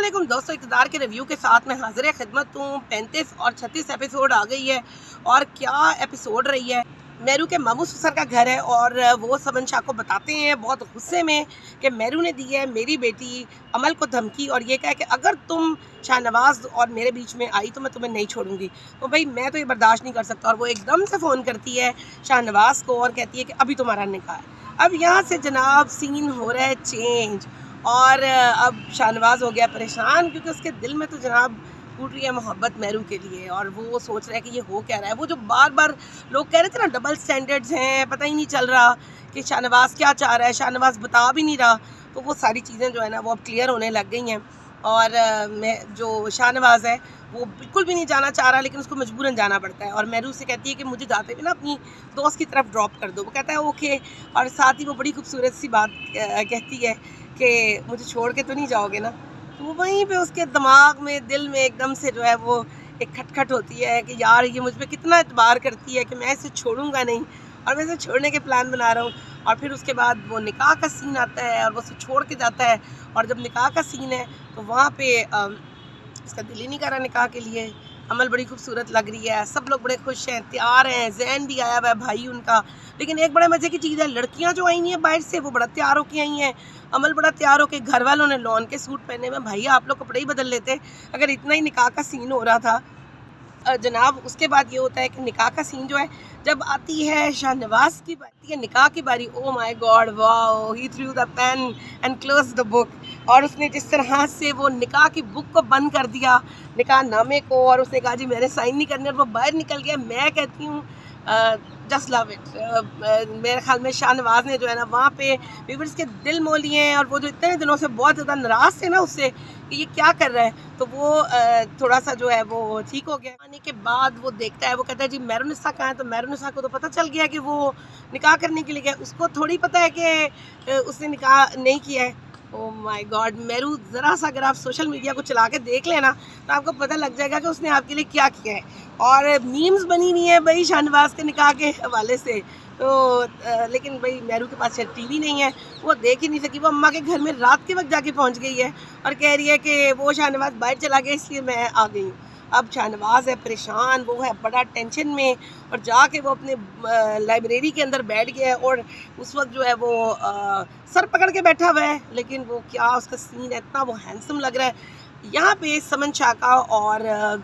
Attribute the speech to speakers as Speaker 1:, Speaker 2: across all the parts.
Speaker 1: अस्सलामुअलैकुम दोस्तों, इक़्तिदार के रिव्यू के साथ मैं हाजिर खिदमत हूँ। 35 और 36 एपिसोड आ गई है और क्या एपिसोड रही है। मेरू के मामू ससुर का घर है और वो समन शाह को बताते हैं बहुत गुस्से में कि मेरू ने दी है मेरी बेटी अमल को धमकी और ये कहा कि अगर तुम शाहनवाज और मेरे बीच में आई तो मैं तुम्हें नहीं छोड़ूंगी। तो भाई मैं तो ये बर्दाश्त नहीं कर सकता। और वो एकदम से फ़ोन करती है शाहनवाज को और कहती है कि अभी तुम्हारा निकाह है। अब यहाँ से जनाब सीन हो रहा है चेंज और अब शाहनवाज हो गया परेशान क्योंकि उसके दिल में तो जनाब फूट रही है मोहब्बत मेरू के लिए और वो सोच रहा है कि ये हो क्या रहा है। वो जो बार बार लोग कह रहे थे ना डबल स्टैंडर्ड्स हैं, पता ही नहीं चल रहा कि शाहनवाज क्या चाह रहा है, शाहनवाज बता भी नहीं रहा, तो वो सारी चीज़ें जो है ना वो अब क्लियर होने लग गई हैं। और मैं जो शाहनवाज है वो बिल्कुल भी नहीं जाना चाह रहा लेकिन उसको मजबूरन जाना पड़ता है और मेरू से कहती है कि मुझे जाते हुए ना अपनी दोस्त की तरफ ड्रॉप कर दो। वो कहता है ओके। और साथ ही वो बड़ी खूबसूरत सी बात कहती है कि मुझे छोड़ के तो नहीं जाओगे ना। तो वो वहीं पे उसके दिमाग में दिल में एकदम से जो है वो एक खटखट होती है कि यार ये मुझ पर कितना एतबार करती है कि मैं इसे छोड़ूंगा नहीं और मैं इसे छोड़ने के प्लान बना रहा हूँ। और फिर उसके बाद वो निकाह का सीन आता है और वो उसे छोड़ के जाता है और जब निकाह का सीन है तो वहाँ पे इसका दिल ही नहीं कर रहा निकाह के लिए। अमल बड़ी खूबसूरत लग रही है, सब लोग बड़े खुश हैं, तैयार हैं, जैन भी आया हुआ है भाई उनका। लेकिन एक बड़े मज़े की चीज़ है, लड़कियां जो आई हैं बाहर से वो बड़ा तैयार होके आई हैं। अमल बड़ा तैयार होके, घर वालों ने लॉन के सूट पहने हुए। भाई आप लोग कपड़े ही बदल लेते अगर इतना ही निकाह का सीन हो रहा था जनाब। उसके बाद ये होता है कि निकाह का सीन जो है जब आती है शाहनवाज की बारी है निकाह की बारी, oh my god wow, he threw the pen and close the book. और उसने जिस तरह से वो निकाह की बुक को बंद कर दिया, निकाह नामे को, और उसने कहा जी मैंने साइन नहीं करने और वो बाहर निकल गया। मैं कहती हूँ जस्ट लव इट। मेरे ख्याल में शाहनवाज ने जो है ना वहाँ पे व्यूअर्स के दिल मोह लिए हैं और वो जो इतने दिनों से बहुत ज़्यादा नाराज़ थे ना उससे कि ये क्या कर रहा है, तो वो थोड़ा सा जो है वो ठीक हो गया। आने के बाद वो देखता है, वो कहता है जी मेहरुनिसा कहाँ है। तो मेहरुनिसा को तो पता चल गया कि वो निकाह करने के लिए गया, उसको थोड़ी पता है कि उसने निकाह नहीं किया है। ओ माय गॉड, मेरू ज़रा सा अगर आप सोशल मीडिया को चला के देख लेना तो आपको पता लग जाएगा कि उसने आपके लिए क्या किया है। और मीम्स बनी हुई है भाई शाहनवाज के निकाह के हवाले से। तो लेकिन भाई मेरू के पास शायद टीवी नहीं है, वो देख ही नहीं सकी। वो अम्मा के घर में रात के वक्त जाके पहुंच गई है और कह रही है कि वो शाहनवाज बाहर चला गया इसलिए मैं आ गई हूँ। अब शाहनवाज है परेशान, वो है बड़ा टेंशन में और जाके वो अपने लाइब्रेरी के अंदर बैठ गया है और उस वक्त जो है वो सर पकड़ के बैठा हुआ है। लेकिन वो क्या उसका सीन है, इतना वो हैंडसम लग रहा है। यहाँ पे समन शाह का और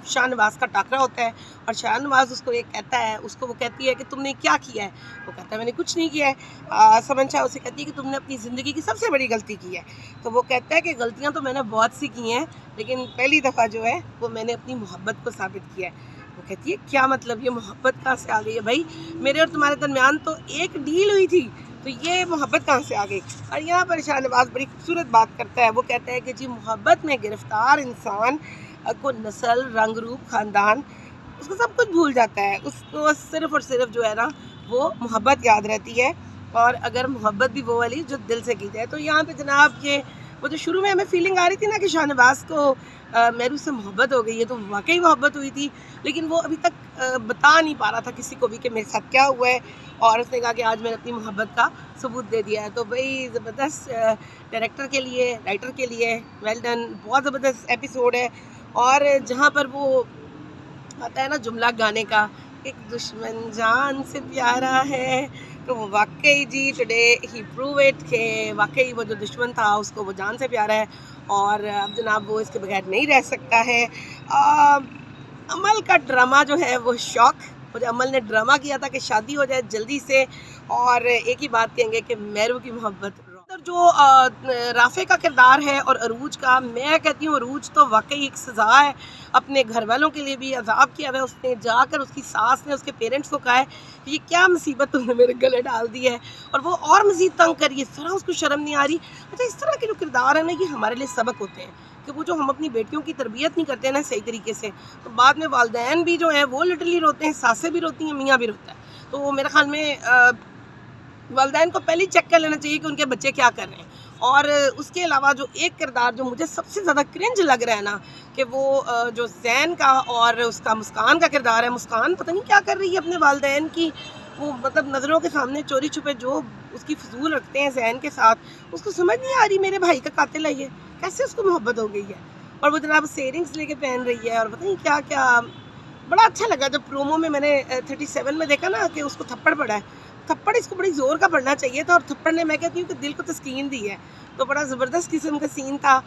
Speaker 1: शाहनवाज का टाकरा होता है और शाहनवाज उसको ये कहता है, उसको वो कहती है कि तुमने क्या किया है। वो कहता है मैंने कुछ नहीं किया है। समन शाह उसे कहती है कि तुमने अपनी ज़िंदगी की सबसे बड़ी गलती की है। तो वो कहता है कि गलतियाँ तो मैंने बहुत सी की हैं लेकिन पहली दफ़ा जो है वो मैंने अपनी मोहब्बत को साबित किया है। वो कहती है क्या मतलब, ये मोहब्बत कहाँ से आ गई है भाई, मेरे और तुम्हारे दरमियान तो एक डील हुई थी, तो ये मोहब्बत कहाँ से आ गई। और यहाँ पर शाहनवाज बड़ी खूबसूरत बात करता है, वो कहता है कि जी मोहब्बत में गिरफ्तार इंसान को नस्ल, रंग, रूप, ख़ानदान उसको सब कुछ भूल जाता है। उसको सिर्फ़ और सिर्फ जो है ना वो मोहब्बत याद रहती है और अगर मोहब्बत भी वो वाली जो दिल से की जाए। तो यहाँ पे जनाब ये वो जो शुरू में हमें फीलिंग आ रही थी ना कि शाहनवाज को मेरू से मोहब्बत हो गई है, तो वाकई मोहब्बत हुई थी लेकिन वो अभी तक बता नहीं पा रहा था किसी को भी कि मेरे साथ क्या हुआ है। और उसने कहा कि आज मैंने अपनी मोहब्बत का सबूत दे दिया है। तो भाई ज़बरदस्त डायरेक्टर के लिए, राइटर के लिए वेल डन, बहुत ज़बरदस्त एपिसोड है। और जहाँ पर वो आता है ना जुमला गाने का, एक दुश्मन जान से प्यारा है, तो वो वाकई जी टुडे ही प्रूव इट कि वाकई वो जो दुश्मन था उसको वो जान से प्यारा है और अब जनाब वो इसके बगैर नहीं रह सकता है। अमल का ड्रामा जो है वो शौक, वो जो अमल ने ड्रामा किया था कि शादी हो जाए जल्दी से और एक ही बात कहेंगे कि मेरू की मोहब्बत। जो राफे का किरदार है और अरूज का, मैं कहती हूँ अरूज तो वाकई एक सज़ा है, अपने घर वालों के लिए भी अजाब किया है। उसने जाकर उसकी सास ने उसके पेरेंट्स को कहा है कि ये क्या मुसीबत तुमने मेरे गले डाल दी है और वो और मज़ीद तंग करिए, इस तरह उसको शर्म नहीं आ रही। अच्छा, इस तरह के जो किरदार है ना ये हमारे लिए सबक होते हैं कि वो जो हम अपनी बेटियों की तरबियत नहीं करते हैं ना सही तरीके से, तो बाद में वालिदैन भी जो हैं वो लिटरली रोते हैं, सासें भी रोती हैं, मियाँ भी रोता है। तो मेरे ख्याल में वालिदैन को पहले चेक कर लेना चाहिए कि उनके बच्चे क्या कर रहे हैं। और उसके अलावा जो एक किरदार जो मुझे सबसे ज़्यादा क्रिंज लग रहा है ना कि वो जो ज़ैन का और उसका मुस्कान का किरदार है। मुस्कान पता नहीं क्या कर रही है अपने वालिदैन की, वो मतलब नज़रों के सामने चोरी छुपे जो उसकी फजूल रखते हैं ज़ैन के साथ, उसको समझ नहीं आ रही मेरे भाई का कातिल है ये, कैसे उसको मोहब्बत हो गई है। اور وہ जनाब सेयरिंग्स लेके पहन रही है और पता नहीं क्या क्या। बड़ा अच्छा लगा जब प्रोमो में मैंने 37 में देखा ना कि उसको थप्पड़ पड़ा है। थप्पड़ इसको बड़ी ज़ोर का पड़ना चाहिए था और थप्पड़ ने, मैं कहती हूँ कि दिल को तस्कीन दी है। तो बड़ा ज़बरदस्त किस्म का सीन था,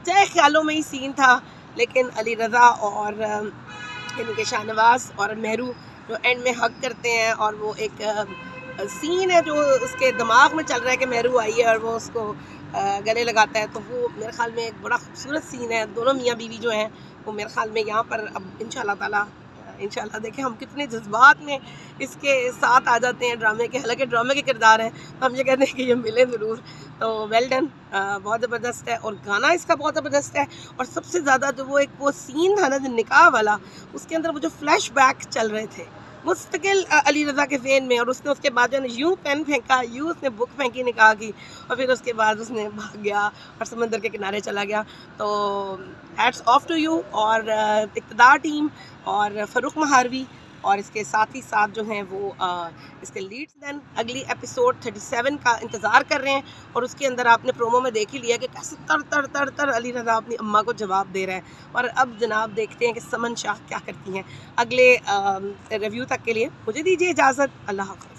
Speaker 1: चाहे ख्यालों में ही सीन था, लेकिन अली रज़ा और यानी कि शाहनवाज और मेहरू जो एंड में हग करते हैं, और वो एक सीन है जो उसके दिमाग में चल रहा है कि मेहरू आई है और वो उसको गले लगाता है, तो वो मेरे ख़्याल में एक बड़ा खूबसूरत सीन है। दोनों मियाँ बीवी जो हैं वो मेरे ख़्याल में यहाँ पर अब इंशाअल्लाह ताला, इंशाअल्लाह देखें हम कितने जज्बात में इसके साथ आ जाते हैं ड्रामे के। हालांकि ड्रामे के किरदार हैं, हम ये कहते हैं कि ये मिले ज़रूर। तो वेल डन, बहुत ज़बरदस्त है और गाना इसका बहुत ज़बरदस्त है। और सबसे ज़्यादा जो वो सीन था ना जो निकाह वाला, उसके अंदर वो जो फ्लैश बैक चल रहे थे मुस्तकिल अली रज़ा के ज़हन में, और उसने उसके बाद जो है यूँ पेन फेंका, यूँ उसने बुक फेंकी निकाह की, और फिर उसके बाद उसने भाग गया और समंदर के किनारे चला गया। तो हैट्स ऑफ टू यू और इक़्तिदार टीम और फ़ारूक महारवी, और इसके साथ ही साथ जो हैं वो इसके लीड्स। दैन अगली एपिसोड 37 का इंतज़ार कर रहे हैं, और उसके अंदर आपने प्रोमो में देख ही लिया कि कैसे तर तर तर तर अली रज़ा अपनी अम्मा को जवाब दे रहा है। और अब जनाब देखते हैं कि समन शाह क्या करती हैं। अगले रिव्यू तक के लिए मुझे दीजिए इजाज़त। अल्लाह हाफ़िज़।